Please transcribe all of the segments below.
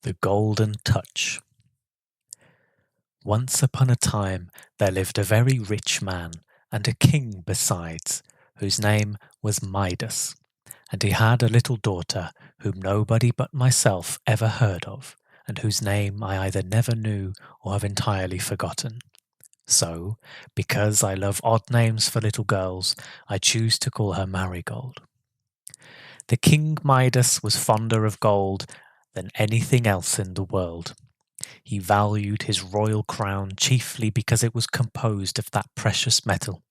The Golden Touch. Once upon a time there lived a very rich man, and a king besides, whose name was Midas, and he had a little daughter whom nobody but myself ever heard of, and whose name I either never knew or have entirely forgotten. So, because I love odd names for little girls, I choose to call her Marigold. The King Midas was fonder of gold than anything else in the world. He valued his royal crown chiefly because it was composed of that precious metal.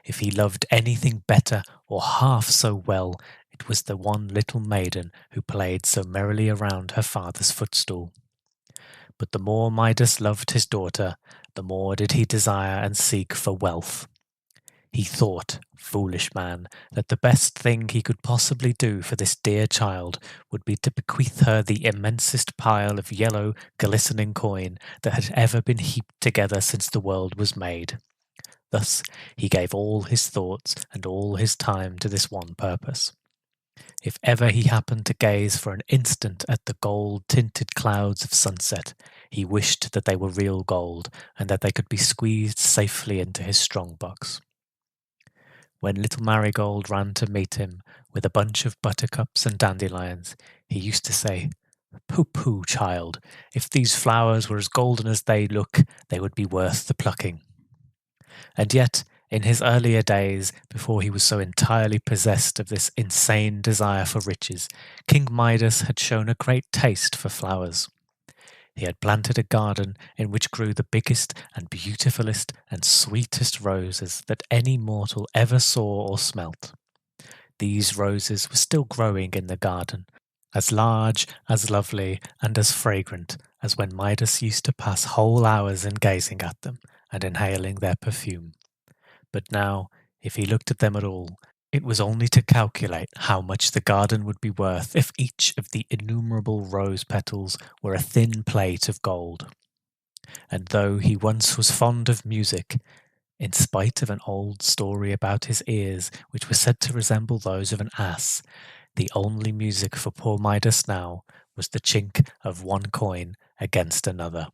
If he loved anything better or half so well, it was the one little maiden who played so merrily around her father's footstool. But the more Midas loved his daughter, the more did he desire and seek for wealth. He thought, foolish man, that the best thing he could possibly do for this dear child would be to bequeath her the immensest pile of yellow, glistening coin that had ever been heaped together since the world was made. Thus he gave all his thoughts and all his time to this one purpose. If ever he happened to gaze for an instant at the gold-tinted clouds of sunset, he wished that they were real gold, and that they could be squeezed safely into his strong-box. When little Marigold ran to meet him with a bunch of buttercups and dandelions, he used to say, "Pooh, pooh, child, if these flowers were as golden as they look, they would be worth the plucking." And yet, in his earlier days, before he was so entirely possessed of this insane desire for riches, King Midas had shown a great taste for flowers. He had planted a garden in which grew the biggest and beautifulest and sweetest roses that any mortal ever saw or smelt. These roses were still growing in the garden, as large, as lovely, and as fragrant as when Midas used to pass whole hours in gazing at them and inhaling their perfume. But now, if he looked at them at all, it was only to calculate how much the garden would be worth if each of the innumerable rose petals were a thin plate of gold. And though he once was fond of music, in spite of an old story about his ears, which was said to resemble those of an ass, the only music for poor Midas now was the chink of one coin against another.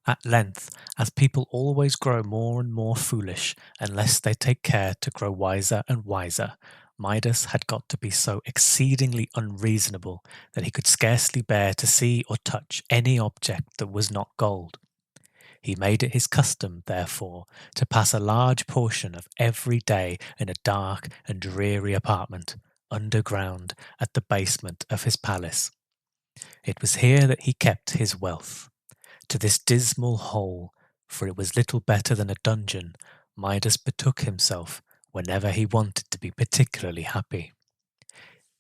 At length, as people always grow more and more foolish unless they take care to grow wiser and wiser, Midas had got to be so exceedingly unreasonable that he could scarcely bear to see or touch any object that was not gold. He made it his custom, therefore, to pass a large portion of every day in a dark and dreary apartment, underground, at the basement of his palace. It was here that he kept his wealth. To this dismal hole, for it was little better than a dungeon, Midas betook himself whenever he wanted to be particularly happy.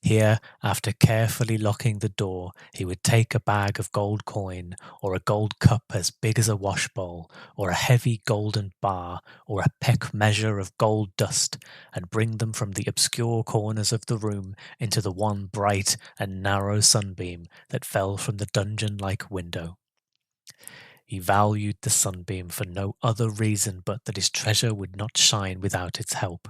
Here, after carefully locking the door, he would take a bag of gold coin, or a gold cup as big as a washbowl, or a heavy golden bar, or a peck measure of gold dust, and bring them from the obscure corners of the room into the one bright and narrow sunbeam that fell from the dungeon-like window. He valued the sunbeam for no other reason but that his treasure would not shine without its help.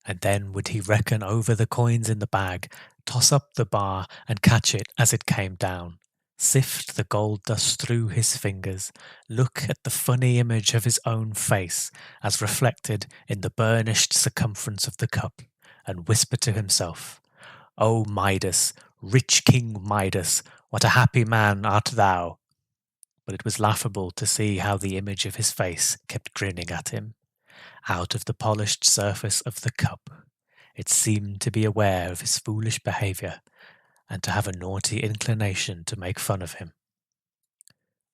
And then would he reckon over the coins in the bag, toss up the bar and catch it as it came down, sift the gold dust through his fingers, look at the funny image of his own face as reflected in the burnished circumference of the cup, and whisper to himself, "O Midas, rich King Midas, what a happy man art thou!" But it was laughable to see how the image of his face kept grinning at him. Out of the polished surface of the cup, it seemed to be aware of his foolish behavior, and to have a naughty inclination to make fun of him.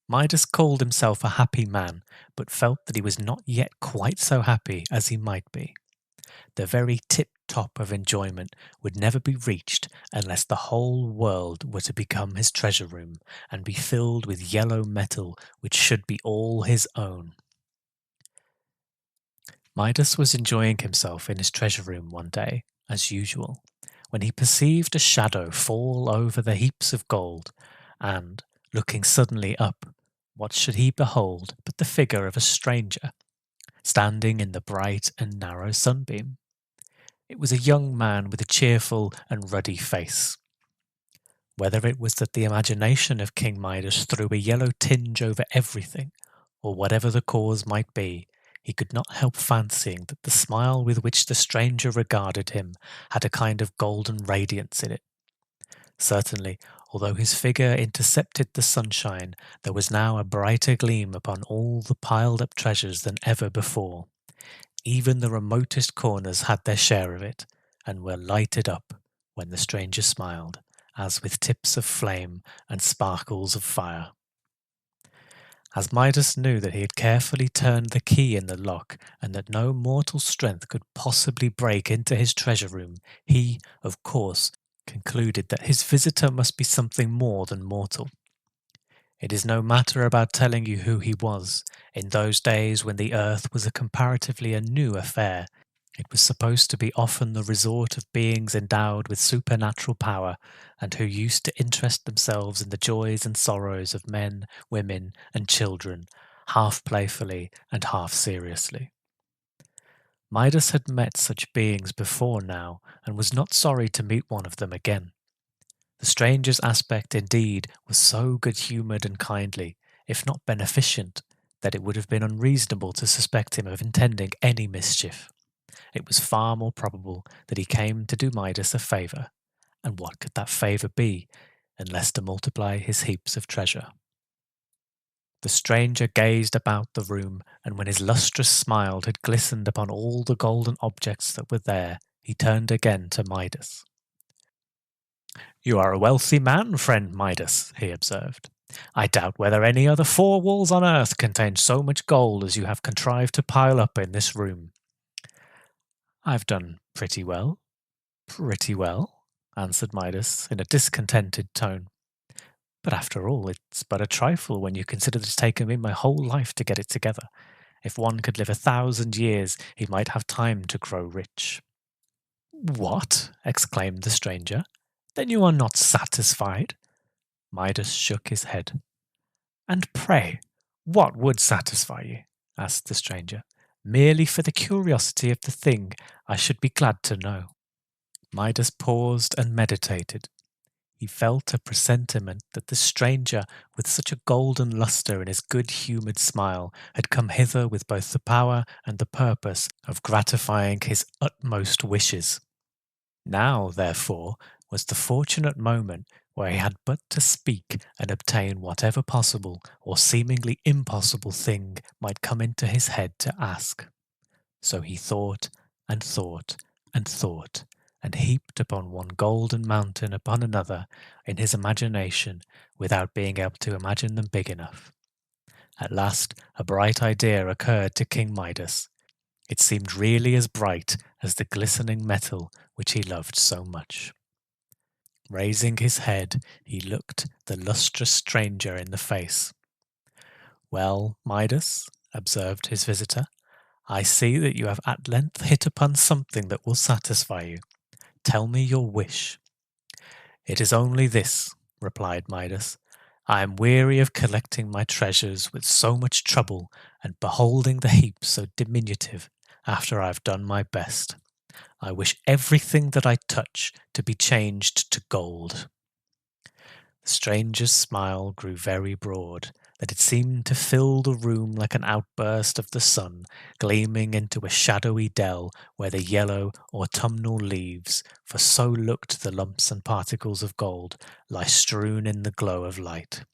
Midas called himself a happy man, but felt that he was not yet quite so happy as he might be. The very tip-top of enjoyment would never be reached unless the whole world were to become his treasure room, and be filled with yellow metal which should be all his own. Midas was enjoying himself in his treasure room one day, as usual, when he perceived a shadow fall over the heaps of gold, and, looking suddenly up, what should he behold but the figure of a stranger, standing in the bright and narrow sunbeam. It was a young man with a cheerful and ruddy face. Whether it was that the imagination of King Midas threw a yellow tinge over everything, or whatever the cause might be, he could not help fancying that the smile with which the stranger regarded him had a kind of golden radiance in it. Certainly, although his figure intercepted the sunshine, there was now a brighter gleam upon all the piled up treasures than ever before. Even the remotest corners had their share of it, and were lighted up when the stranger smiled, as with tips of flame and sparkles of fire. As Midas knew that he had carefully turned the key in the lock, and that no mortal strength could possibly break into his treasure room, he, of course, concluded that his visitor must be something more than mortal. It is no matter about telling you who he was. In those days when the earth was comparatively a new affair, it was supposed to be often the resort of beings endowed with supernatural power, and who used to interest themselves in the joys and sorrows of men, women, and children, half playfully and half seriously. Midas had met such beings before now, and was not sorry to meet one of them again. The stranger's aspect, indeed, was so good-humoured and kindly, if not beneficent, that it would have been unreasonable to suspect him of intending any mischief. It was far more probable that he came to do Midas a favour, and what could that favour be, unless to multiply his heaps of treasure? The stranger gazed about the room, and when his lustrous smile had glistened upon all the golden objects that were there, he turned again to Midas. "You are a wealthy man, friend Midas," he observed. "I doubt whether any other four walls on earth contain so much gold as you have contrived to pile up in this room." "I've done pretty well, answered Midas in a discontented tone. "But after all, it's but a trifle when you consider that it's taken me my whole life to get it together. If one could live 1,000 years, he might have time to grow rich." "What?" exclaimed the stranger. "Then you are not satisfied?" Midas shook his head. "And pray, what would satisfy you?" asked the stranger. "Merely for the curiosity of the thing, I should be glad to know." Midas paused and meditated. He felt a presentiment that the stranger, with such a golden lustre in his good-humoured smile, had come hither with both the power and the purpose of gratifying his utmost wishes. Now, therefore, was the fortunate moment where he had but to speak and obtain whatever possible or seemingly impossible thing might come into his head to ask. So he thought and thought and thought, and heaped upon one golden mountain upon another in his imagination without being able to imagine them big enough. At last a bright idea occurred to King Midas. It seemed really as bright as the glistening metal which he loved so much. Raising his head, he looked the lustrous stranger in the face. "Well, Midas," observed his visitor, "I see that you have at length hit upon something that will satisfy you. Tell me your wish." "It is only this," replied Midas. "I am weary of collecting my treasures with so much trouble and beholding the heap so diminutive after I have done my best. I wish everything that I touch to be changed to gold." The stranger's smile grew very broad, that it seemed to fill the room like an outburst of the sun, gleaming into a shadowy dell where the yellow autumnal leaves, for so looked the lumps and particles of gold, lie strewn in the glow of light.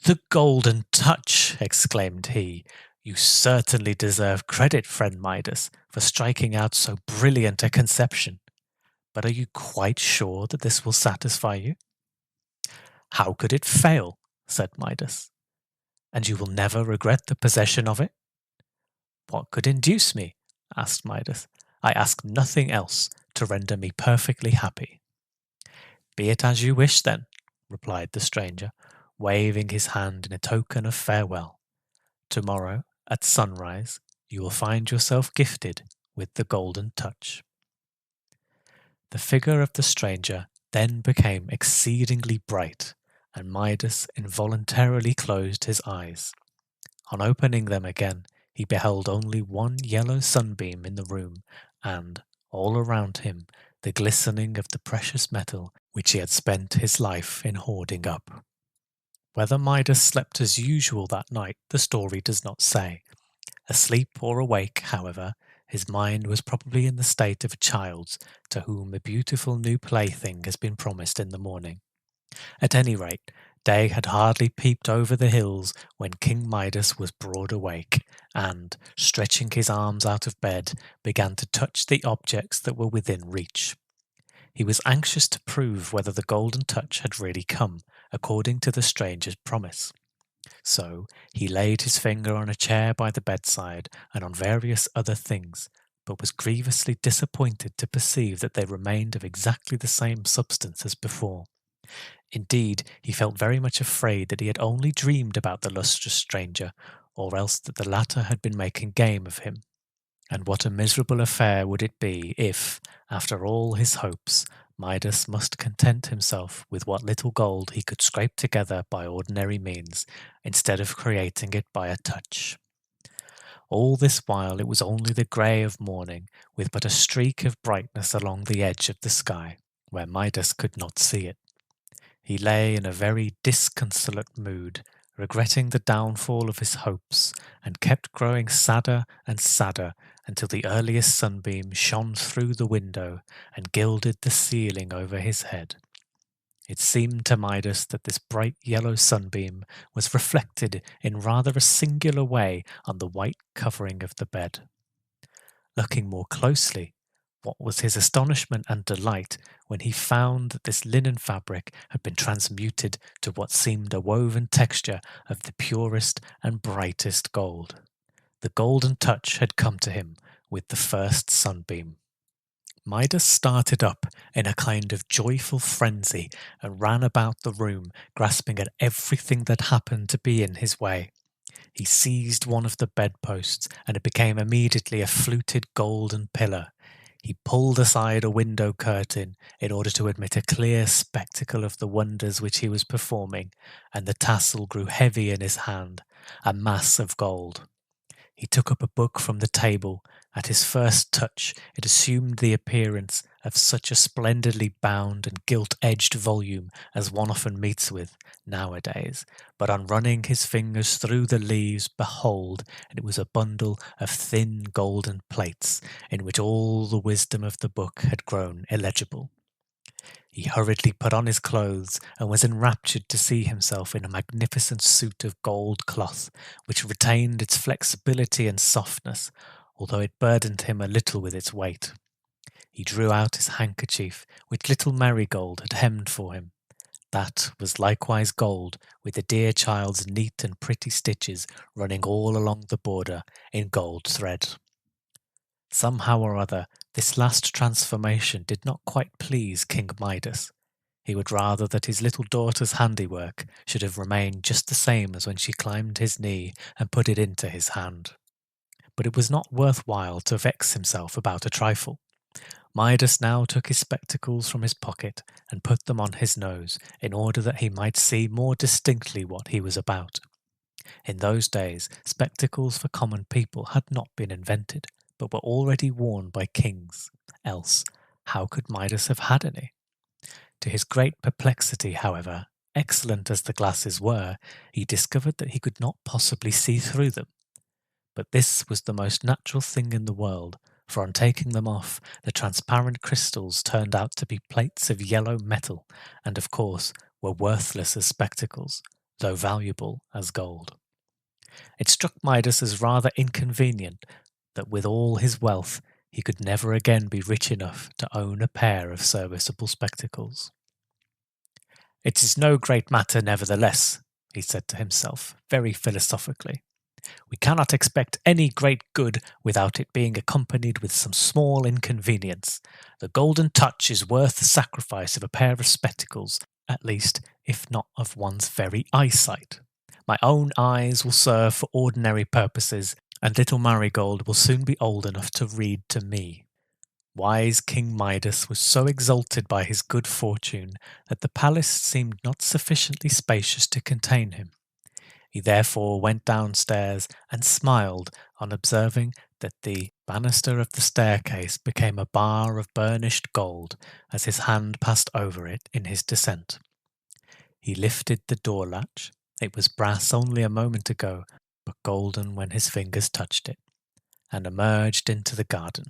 "The golden touch!" exclaimed he. "You certainly deserve credit, friend Midas, for striking out so brilliant a conception. But are you quite sure that this will satisfy you?" "How could it fail?" said Midas. "And you will never regret the possession of it?" "What could induce me?" asked Midas. "I ask nothing else to render me perfectly happy." "Be it as you wish, then," replied the stranger, waving his hand in a token of farewell. "Tomorrow, at sunrise, you will find yourself gifted with the golden touch." The figure of the stranger then became exceedingly bright, and Midas involuntarily closed his eyes. On opening them again, he beheld only one yellow sunbeam in the room, and, all around him, the glistening of the precious metal which he had spent his life in hoarding up. Whether Midas slept as usual that night, the story does not say. Asleep or awake, however, his mind was probably in the state of a child's to whom a beautiful new plaything has been promised in the morning. At any rate, day had hardly peeped over the hills when King Midas was broad awake, and, stretching his arms out of bed, began to touch the objects that were within reach. He was anxious to prove whether the golden touch had really come, according to the stranger's promise. So he laid his finger on a chair by the bedside and on various other things, but was grievously disappointed to perceive that they remained of exactly the same substance as before. Indeed, he felt very much afraid that he had only dreamed about the lustrous stranger, or else that the latter had been making game of him. And what a miserable affair would it be if, after all his hopes, Midas must content himself with what little gold he could scrape together by ordinary means, instead of creating it by a touch. All this while it was only the grey of morning, with but a streak of brightness along the edge of the sky, where Midas could not see it. He lay in a very disconsolate mood, regretting the downfall of his hopes, and kept growing sadder and sadder until the earliest sunbeam shone through the window and gilded the ceiling over his head. It seemed to Midas that this bright yellow sunbeam was reflected in rather a singular way on the white covering of the bed. Looking more closely, what was his astonishment and delight when he found that this linen fabric had been transmuted to what seemed a woven texture of the purest and brightest gold. The golden touch had come to him with the first sunbeam. Midas started up in a kind of joyful frenzy and ran about the room, grasping at everything that happened to be in his way. He seized one of the bedposts, and it became immediately a fluted golden pillar. He pulled aside a window curtain in order to admit a clear spectacle of the wonders which he was performing, and the tassel grew heavy in his hand, a mass of gold. He took up a book from the table. At his first touch, it assumed the appearance of such a splendidly bound and gilt-edged volume as one often meets with nowadays. But on running his fingers through the leaves, behold, it was a bundle of thin golden plates, in which all the wisdom of the book had grown illegible. He hurriedly put on his clothes and was enraptured to see himself in a magnificent suit of gold cloth, which retained its flexibility and softness, although it burdened him a little with its weight. He drew out his handkerchief, which little Marigold had hemmed for him. That was likewise gold, with the dear child's neat and pretty stitches running all along the border in gold thread. Somehow or other, this last transformation did not quite please King Midas. He would rather that his little daughter's handiwork should have remained just the same as when she climbed his knee and put it into his hand. But it was not worth while to vex himself about a trifle. Midas now took his spectacles from his pocket and put them on his nose, in order that he might see more distinctly what he was about. In those days, spectacles for common people had not been invented, but were already worn by kings. Else, how could Midas have had any? To his great perplexity, however, excellent as the glasses were, he discovered that he could not possibly see through them. But this was the most natural thing in the world, for on taking them off, the transparent crystals turned out to be plates of yellow metal, and of course were worthless as spectacles, though valuable as gold. It struck Midas as rather inconvenient that with all his wealth he could never again be rich enough to own a pair of serviceable spectacles. "It is no great matter, nevertheless," he said to himself, very philosophically. "We cannot expect any great good without it being accompanied with some small inconvenience. The golden touch is worth the sacrifice of a pair of spectacles, at least, if not of one's very eyesight. My own eyes will serve for ordinary purposes, and little Marigold will soon be old enough to read to me." Wise King Midas was so exalted by his good fortune that the palace seemed not sufficiently spacious to contain him. He therefore went downstairs and smiled on observing that the banister of the staircase became a bar of burnished gold as his hand passed over it in his descent. He lifted the door latch. It was brass only a moment ago, but golden when his fingers touched it, and emerged into the garden.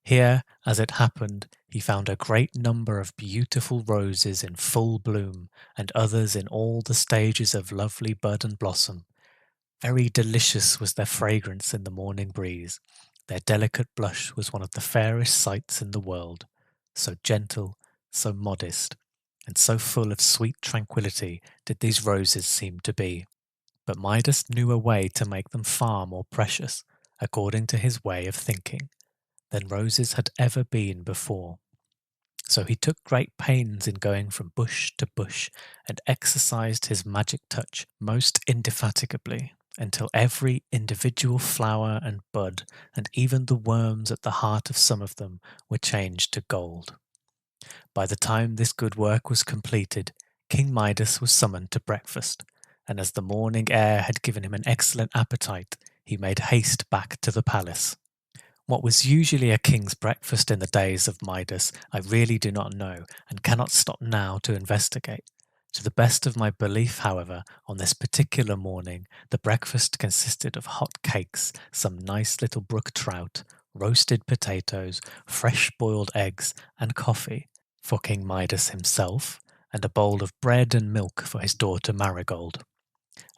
Here, as it happened, he found a great number of beautiful roses in full bloom, and others in all the stages of lovely bud and blossom. Very delicious was their fragrance in the morning breeze. Their delicate blush was one of the fairest sights in the world, so gentle, so modest, and so full of sweet tranquillity did these roses seem to be. But Midas knew a way to make them far more precious, according to his way of thinking, than roses had ever been before. So he took great pains in going from bush to bush, and exercised his magic touch most indefatigably, until every individual flower and bud, and even the worms at the heart of some of them, were changed to gold. By the time this good work was completed, King Midas was summoned to breakfast, and as the morning air had given him an excellent appetite, he made haste back to the palace. What was usually a king's breakfast in the days of Midas, I really do not know, and cannot stop now to investigate. To the best of my belief, however, on this particular morning, the breakfast consisted of hot cakes, some nice little brook trout, roasted potatoes, fresh boiled eggs, and coffee for King Midas himself, and a bowl of bread and milk for his daughter Marigold.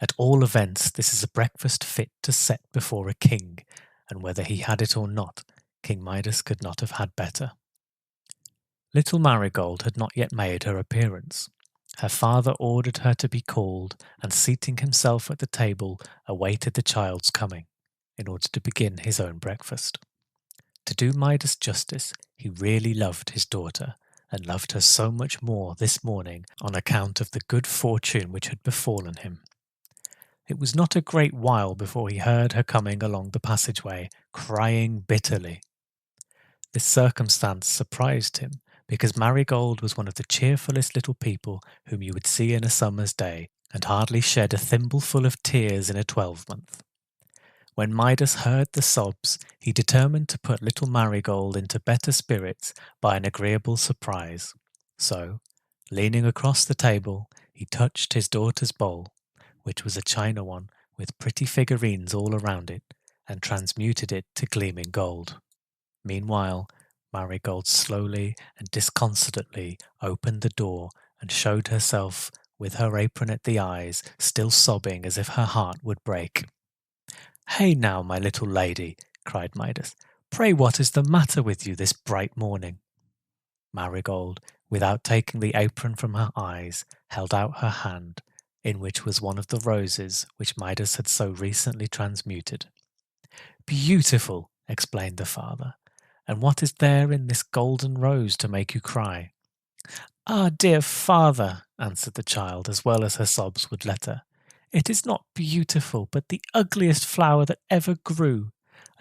At all events, this is a breakfast fit to set before a king, and whether he had it or not, King Midas could not have had better. Little Marigold had not yet made her appearance. Her father ordered her to be called, and seating himself at the table, awaited the child's coming, in order to begin his own breakfast. To do Midas justice, he really loved his daughter, and loved her so much more this morning on account of the good fortune which had befallen him. It was not a great while before he heard her coming along the passageway, crying bitterly. This circumstance surprised him, because Marigold was one of the cheerfullest little people whom you would see in a summer's day, and hardly shed a thimbleful of tears in a twelvemonth. When Midas heard the sobs, he determined to put little Marigold into better spirits by an agreeable surprise. So, leaning across the table, he touched his daughter's bowl, which was a china one with pretty figurines all around it, and transmuted it to gleaming gold. Meanwhile, Marigold slowly and disconsolately opened the door and showed herself with her apron at the eyes, still sobbing as if her heart would break. "Hey now, my little lady," cried Midas, "pray what is the matter with you this bright morning?" Marigold, without taking the apron from her eyes, held out her hand, in which was one of the roses which Midas had so recently transmuted. "Beautiful!" explained the father. "And what is there in this golden rose to make you cry?" "Ah, dear father," answered the child, as well as her sobs would let her, "it is not beautiful, but the ugliest flower that ever grew.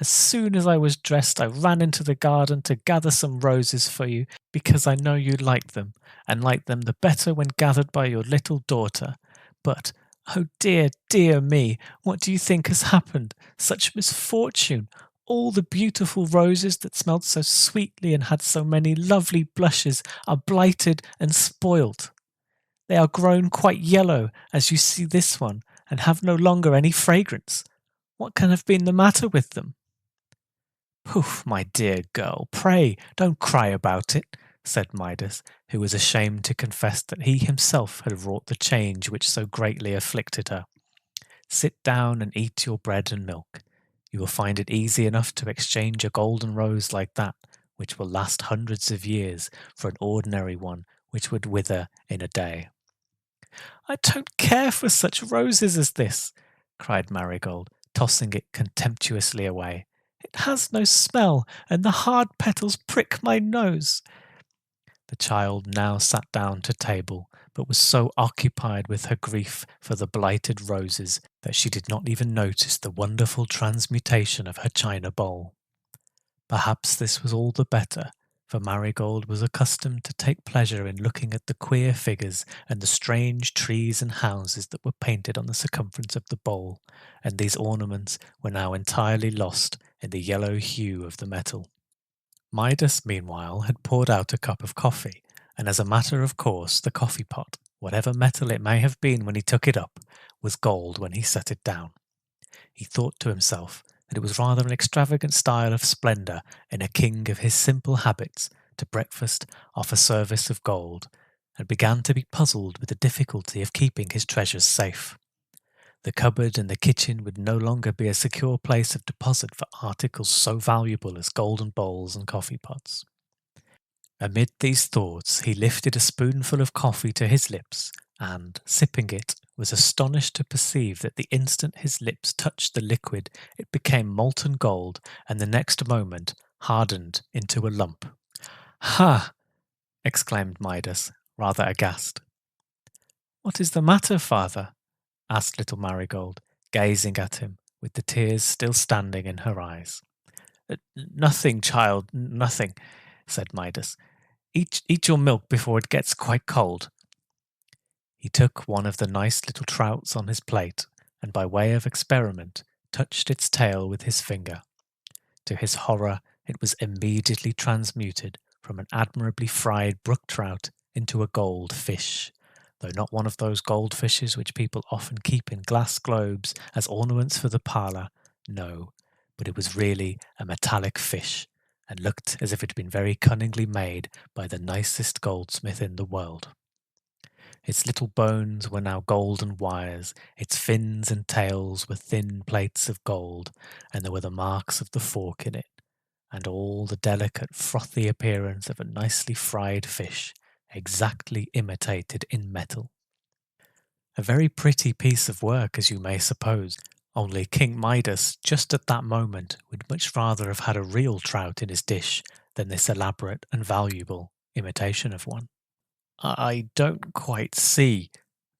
As soon as I was dressed, I ran into the garden to gather some roses for you, because I know you like them, and like them the better when gathered by your little daughter. But, oh dear, dear me, what do you think has happened? Such misfortune! All the beautiful roses that smelled so sweetly and had so many lovely blushes are blighted and spoilt. They are grown quite yellow, as you see this one, and have no longer any fragrance. What can have been the matter with them?" "Poof, my dear girl, pray don't cry about it," said Midas, who was ashamed to confess that he himself had wrought the change which so greatly afflicted her. "Sit down and eat your bread and milk. You will find it easy enough to exchange a golden rose like that, which will last hundreds of years, for an ordinary one which would wither in a day." "I don't care for such roses as this," cried Marigold, tossing it contemptuously away. "It has no smell, and the hard petals prick my nose." The child now sat down to table, but was so occupied with her grief for the blighted roses that she did not even notice the wonderful transmutation of her china bowl. Perhaps this was all the better, for Marigold was accustomed to take pleasure in looking at the queer figures and the strange trees and houses that were painted on the circumference of the bowl, and these ornaments were now entirely lost in the yellow hue of the metal. Midas, meanwhile, had poured out a cup of coffee, and as a matter of course, the coffee pot, whatever metal it may have been when he took it up, was gold when he set it down. He thought to himself that it was rather an extravagant style of splendour in a king of his simple habits to breakfast off a service of gold, and began to be puzzled with the difficulty of keeping his treasures safe. The cupboard in the kitchen would no longer be a secure place of deposit for articles so valuable as golden bowls and coffee pots. Amid these thoughts, he lifted a spoonful of coffee to his lips, and, sipping it, was astonished to perceive that the instant his lips touched the liquid, it became molten gold, and the next moment hardened into a lump. "Ha!" exclaimed Midas, rather aghast. "What is the matter, father?" asked little Marigold, gazing at him, with the tears still standing in her eyes. "Nothing, child, nothing," said Midas. Eat your milk before it gets quite cold." He took one of the nice little trouts on his plate, and by way of experiment, touched its tail with his finger. To his horror, it was immediately transmuted from an admirably fried brook trout into a gold fish, though not one of those gold fishes which people often keep in glass globes as ornaments for the parlour. No, but it was really a metallic fish, and looked as if it had been very cunningly made by the nicest goldsmith in the world. Its little bones were now golden wires, its fins and tails were thin plates of gold, and there were the marks of the fork in it, and all the delicate frothy appearance of a nicely fried fish, exactly imitated in metal. A very pretty piece of work, as you may suppose, only King Midas, just at that moment, would much rather have had a real trout in his dish than this elaborate and valuable imitation of one. "I don't quite see,"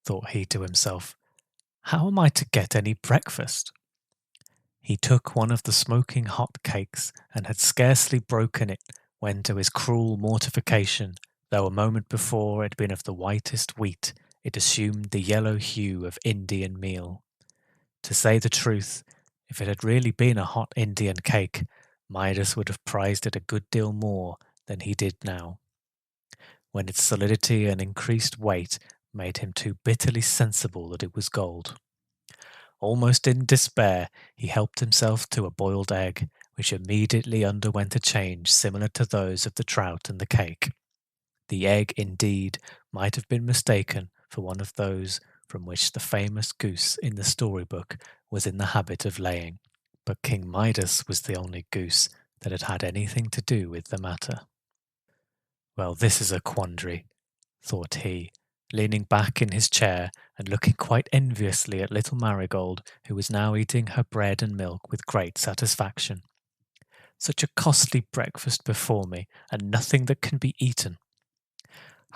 thought he to himself. "How am I to get any breakfast?" He took one of the smoking hot cakes, and had scarcely broken it when, to his cruel mortification, though a moment before it had been of the whitest wheat, it assumed the yellow hue of Indian meal. To say the truth, if it had really been a hot Indian cake, Midas would have prized it a good deal more than he did now, when its solidity and increased weight made him too bitterly sensible that it was gold. Almost in despair, he helped himself to a boiled egg, which immediately underwent a change similar to those of the trout and the cake. The egg, indeed, might have been mistaken for one of those from which the famous goose in the storybook was in the habit of laying, but King Midas was the only goose that had had anything to do with the matter. "Well, this is a quandary," thought he, leaning back in his chair and looking quite enviously at little Marigold, who was now eating her bread and milk with great satisfaction. "Such a costly breakfast before me, and nothing that can be eaten."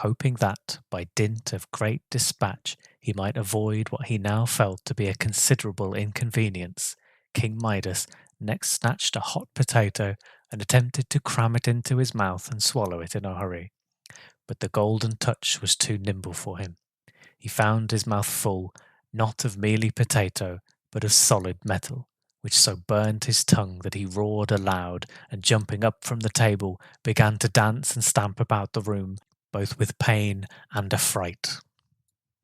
Hoping that, by dint of great dispatch, he might avoid what he now felt to be a considerable inconvenience, King Midas next snatched a hot potato and attempted to cram it into his mouth and swallow it in a hurry. But the golden touch was too nimble for him. He found his mouth full, not of mealy potato, but of solid metal, which so burned his tongue that he roared aloud, and jumping up from the table, began to dance and stamp about the room, both with pain and affright.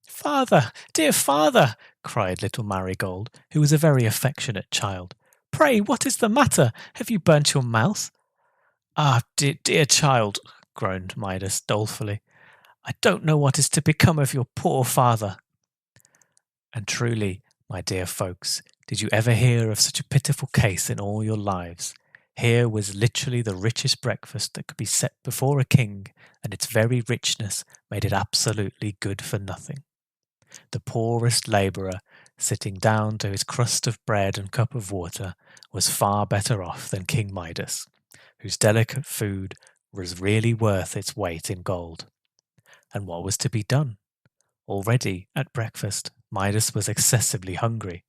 "Father, dear father!" cried little Marigold, who was a very affectionate child. "Pray, what is the matter? Have you burnt your mouth?" "Ah, dear child!" groaned Midas dolefully. "I don't know what is to become of your poor father." And truly, my dear folks, did you ever hear of such a pitiful case in all your lives? Here was literally the richest breakfast that could be set before a king, and its very richness made it absolutely good for nothing. The poorest labourer, sitting down to his crust of bread and cup of water, was far better off than King Midas, whose delicate food was really worth its weight in gold. And what was to be done? Already, at breakfast, Midas was excessively hungry.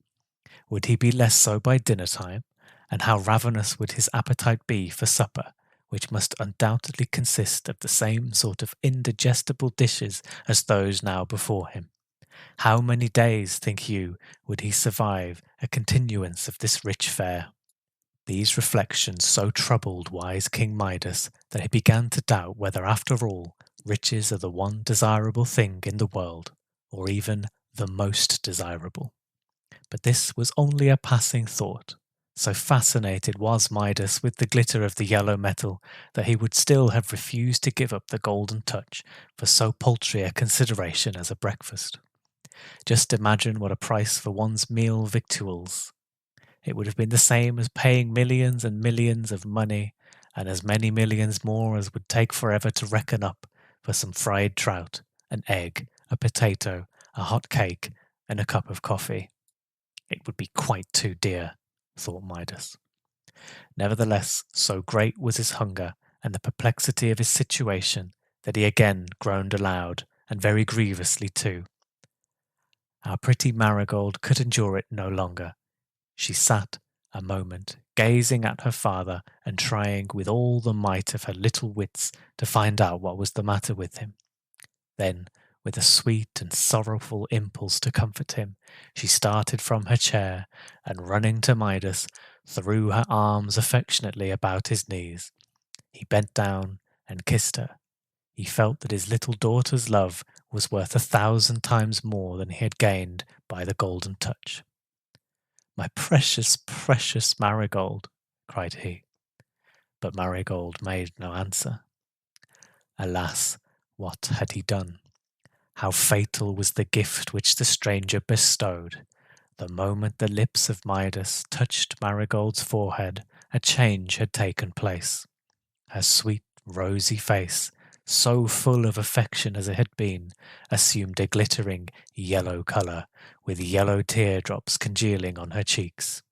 Would he be less so by dinner time? And how ravenous would his appetite be for supper, which must undoubtedly consist of the same sort of indigestible dishes as those now before him. How many days, think you, would he survive a continuance of this rich fare? These reflections so troubled wise King Midas that he began to doubt whether, after all, riches are the one desirable thing in the world, or even the most desirable. But this was only a passing thought. So fascinated was Midas with the glitter of the yellow metal that he would still have refused to give up the golden touch for so paltry a consideration as a breakfast. Just imagine what a price for one's meal victuals. It would have been the same as paying millions and millions of money, and as many millions more as would take forever to reckon up, for some fried trout, an egg, a potato, a hot cake, and a cup of coffee. It would be quite too dear, thought Midas. Nevertheless, so great was his hunger and the perplexity of his situation that he again groaned aloud, and very grievously too. Our pretty Marigold could endure it no longer. She sat a moment, gazing at her father and trying with all the might of her little wits to find out what was the matter with him. Then, with a sweet and sorrowful impulse to comfort him, she started from her chair, and running to Midas, threw her arms affectionately about his knees. He bent down and kissed her. He felt that his little daughter's love was worth 1,000 times more than he had gained by the golden touch. "My precious, precious Marigold!" cried he. But Marigold made no answer. Alas, what had he done? How fatal was the gift which the stranger bestowed! The moment the lips of Midas touched Marigold's forehead, a change had taken place. Her sweet, rosy face, so full of affection as it had been, assumed a glittering yellow color, with yellow teardrops congealing on her cheeks.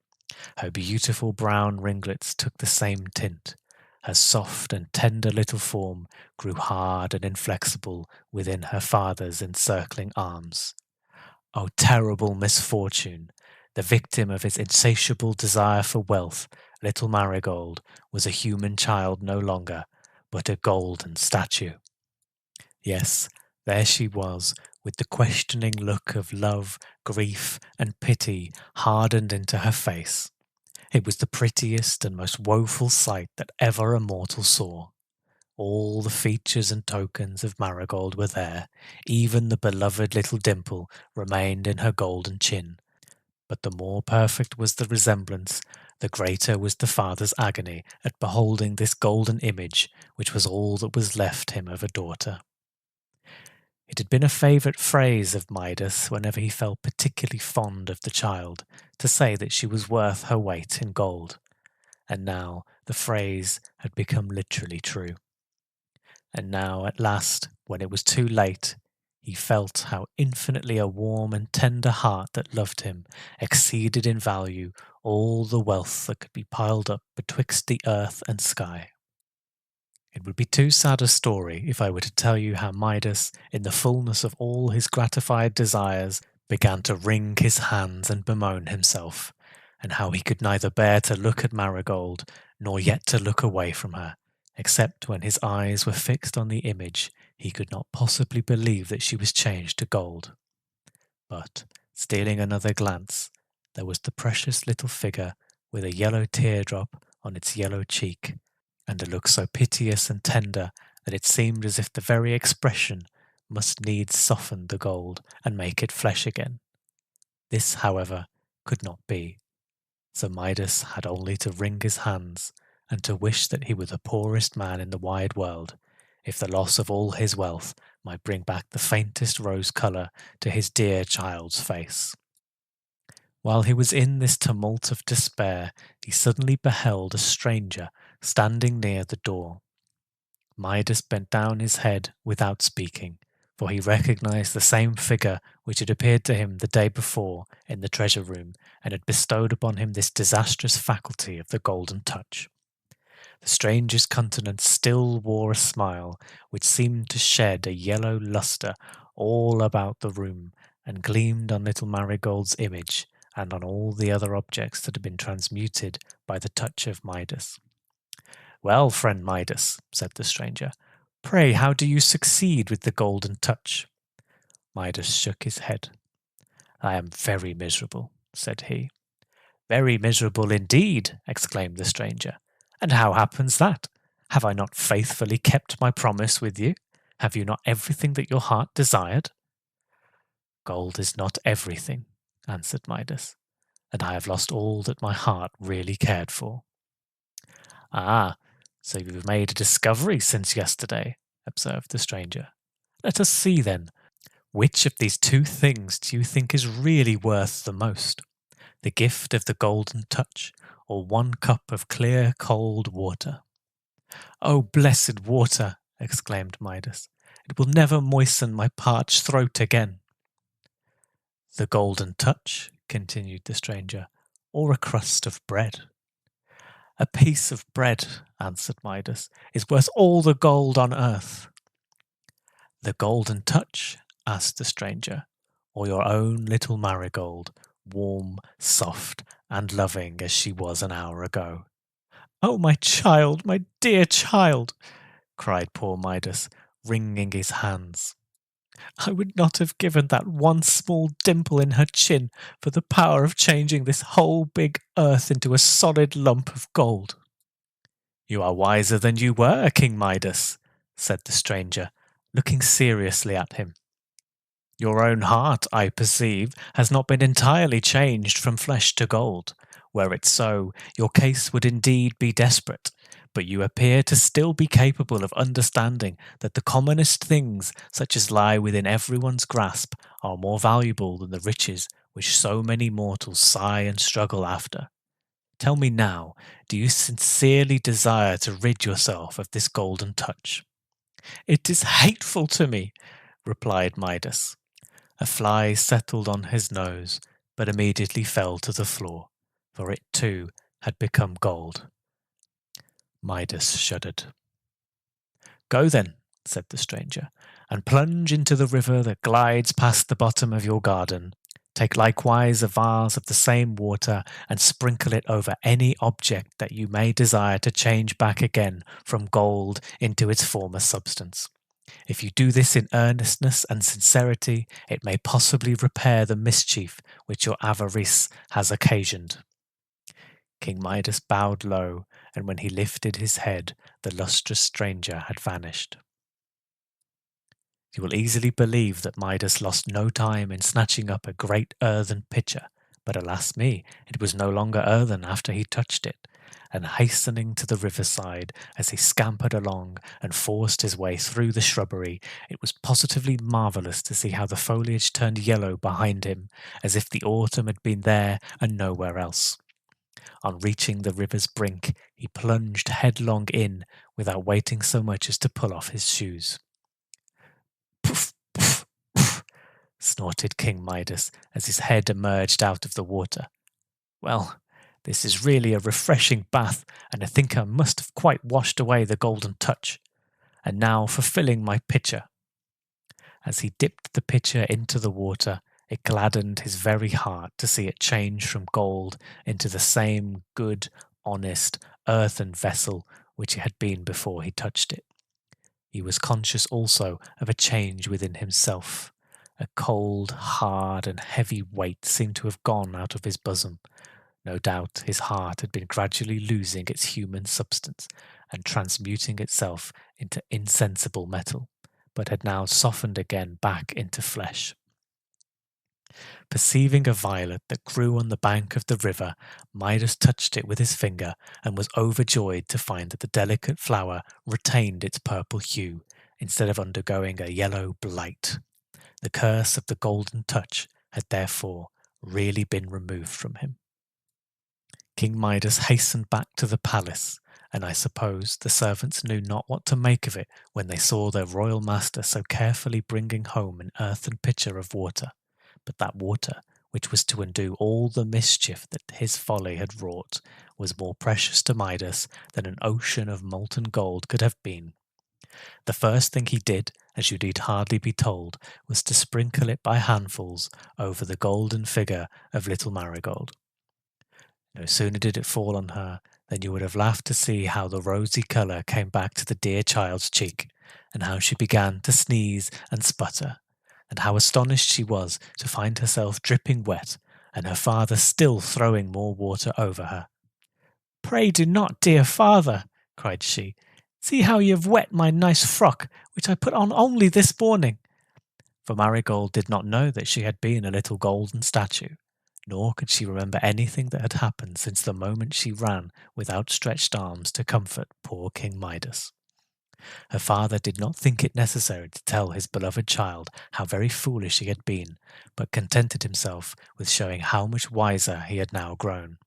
Her beautiful brown ringlets took the same tint. Her soft and tender little form grew hard and inflexible within her father's encircling arms. Oh, terrible misfortune! The victim of his insatiable desire for wealth, little Marigold was a human child no longer, but a golden statue. Yes, there she was, with the questioning look of love, grief, and pity hardened into her face. It was the prettiest and most woeful sight that ever a mortal saw. All the features and tokens of Marigold were there. Even the beloved little dimple remained in her golden chin. But the more perfect was the resemblance, the greater was the father's agony at beholding this golden image, which was all that was left him of a daughter. It had been a favourite phrase of Midas, whenever he felt particularly fond of the child, to say that she was worth her weight in gold. And now the phrase had become literally true. And now, at last, when it was too late, he felt how infinitely a warm and tender heart that loved him exceeded in value all the wealth that could be piled up betwixt the earth and sky. It would be too sad a story if I were to tell you how Midas, in the fullness of all his gratified desires, began to wring his hands and bemoan himself, and how he could neither bear to look at Marigold, nor yet to look away from her, except when his eyes were fixed on the image he could not possibly believe that she was changed to gold. But, stealing another glance, there was the precious little figure with a yellow teardrop on its yellow cheek, and a look so piteous and tender that it seemed as if the very expression must needs soften the gold and make it flesh again. This, however, could not be, so Midas had only to wring his hands and to wish that he were the poorest man in the wide world, if the loss of all his wealth might bring back the faintest rose colour to his dear child's face. While he was in this tumult of despair, he suddenly beheld a stranger standing near the door. Midas bent down his head without speaking, for he recognized the same figure which had appeared to him the day before in the treasure room and had bestowed upon him this disastrous faculty of the golden touch. The stranger's countenance still wore a smile which seemed to shed a yellow lustre all about the room, and gleamed on little Marigold's image and on all the other objects that had been transmuted by the touch of Midas. "Well, friend Midas," said the stranger, "pray how do you succeed with the golden touch?" Midas shook his head. "I am very miserable," said he. "Very miserable indeed!" exclaimed the stranger. "And how happens that? Have I not faithfully kept my promise with you? Have you not everything that your heart desired?" "Gold is not everything," answered Midas, "and I have lost all that my heart really cared for." "Ah, so you've made a discovery since yesterday," observed the stranger. "Let us see, then. Which of these two things do you think is really worth the most? The gift of the golden touch, or 1 cup of clear, cold water?" "Oh, blessed water!" exclaimed Midas. "It will never moisten my parched throat again." "The golden touch," continued the stranger, "or a crust of bread?" "A piece of bread," answered Midas, "is worth all the gold on earth." "The golden touch?" asked the stranger, "or your own little Marigold, warm, soft, and loving as she was an hour ago?" "Oh, my child, my dear child!" cried poor Midas, wringing his hands. "I would not have given that one small dimple in her chin for the power of changing this whole big earth into a solid lump of gold." "You are wiser than you were, King Midas," said the stranger, looking seriously at him. "Your own heart, I perceive, has not been entirely changed from flesh to gold. Were it so, your case would indeed be desperate. But you appear to still be capable of understanding that the commonest things, such as lie within everyone's grasp, are more valuable than the riches which so many mortals sigh and struggle after. Tell me now, do you sincerely desire to rid yourself of this golden touch?" "It is hateful to me," replied Midas. A fly settled on his nose, but immediately fell to the floor, for it too had become gold. Midas shuddered. "Go then," said the stranger, "and plunge into the river that glides past the bottom of your garden. Take likewise a vase of the same water, and sprinkle it over any object that you may desire to change back again from gold into its former substance. If you do this in earnestness and sincerity, it may possibly repair the mischief which your avarice has occasioned." King Midas bowed low, and when he lifted his head, the lustrous stranger had vanished. You will easily believe that Midas lost no time in snatching up a great earthen pitcher, but alas me, it was no longer earthen after he touched it, and hastening to the riverside as he scampered along and forced his way through the shrubbery, it was positively marvelous to see how the foliage turned yellow behind him, as if the autumn had been there and nowhere else. On reaching the river's brink, he plunged headlong in without waiting so much as to pull off his shoes. "Poof, poof, poof," snorted King Midas as his head emerged out of the water. "Well, this is really a refreshing bath, and I think I must have quite washed away the golden touch. And now for filling my pitcher." As he dipped the pitcher into the water, it gladdened his very heart to see it change from gold into the same good, honest, earthen vessel which it had been before he touched it. He was conscious also of a change within himself. A cold, hard, and heavy weight seemed to have gone out of his bosom. No doubt his heart had been gradually losing its human substance and transmuting itself into insensible metal, but had now softened again back into flesh. Perceiving a violet that grew on the bank of the river, Midas touched it with his finger and was overjoyed to find that the delicate flower retained its purple hue, instead of undergoing a yellow blight. The curse of the golden touch had therefore really been removed from him. King Midas hastened back to the palace, and I suppose the servants knew not what to make of it when they saw their royal master so carefully bringing home an earthen pitcher of water. But that water, which was to undo all the mischief that his folly had wrought, was more precious to Midas than an ocean of molten gold could have been. The first thing he did, as you need hardly be told, was to sprinkle it by handfuls over the golden figure of little Marigold. No sooner did it fall on her then you would have laughed to see how the rosy colour came back to the dear child's cheek, and how she began to sneeze and sputter, and how astonished she was to find herself dripping wet, and her father still throwing more water over her. "Pray do not, dear father," cried she. "See how you have wet my nice frock, which I put on only this morning." For Marigold did not know that she had been a little golden statue, nor could she remember anything that had happened since the moment she ran with outstretched arms to comfort poor King Midas. Her father did not think it necessary to tell his beloved child how very foolish he had been, but contented himself with showing how much wiser he had now grown.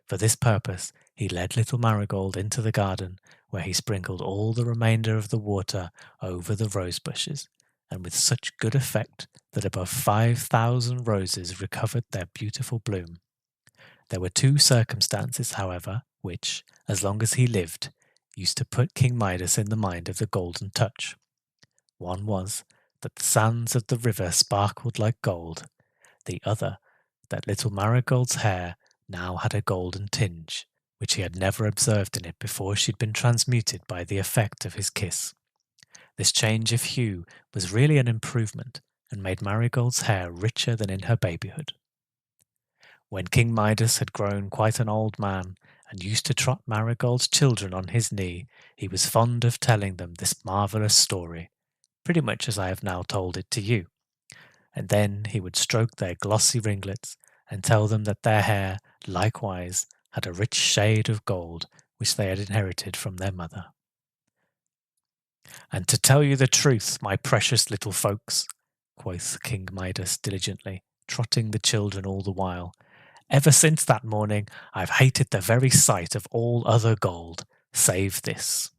For this purpose he led little Marigold into the garden, where he sprinkled all the remainder of the water over the rose bushes, and with such good effect that above 5,000 roses recovered their beautiful bloom. There were two circumstances, however, which, as long as he lived, used to put King Midas in the mind of the Golden Touch. One was that the sands of the river sparkled like gold. The other, that little Marigold's hair now had a golden tinge, which he had never observed in it before she had been transmuted by the effect of his kiss. This change of hue was really an improvement, and made Marigold's hair richer than in her babyhood. When King Midas had grown quite an old man, and used to trot Marigold's children on his knee, he was fond of telling them this marvellous story, pretty much as I have now told it to you. And then he would stroke their glossy ringlets, and tell them that their hair, likewise, had a rich shade of gold, which they had inherited from their mother. "And to tell you the truth, my precious little folks," quoth King Midas diligently, trotting the children all the while, "ever since that morning I've hated the very sight of all other gold, save this."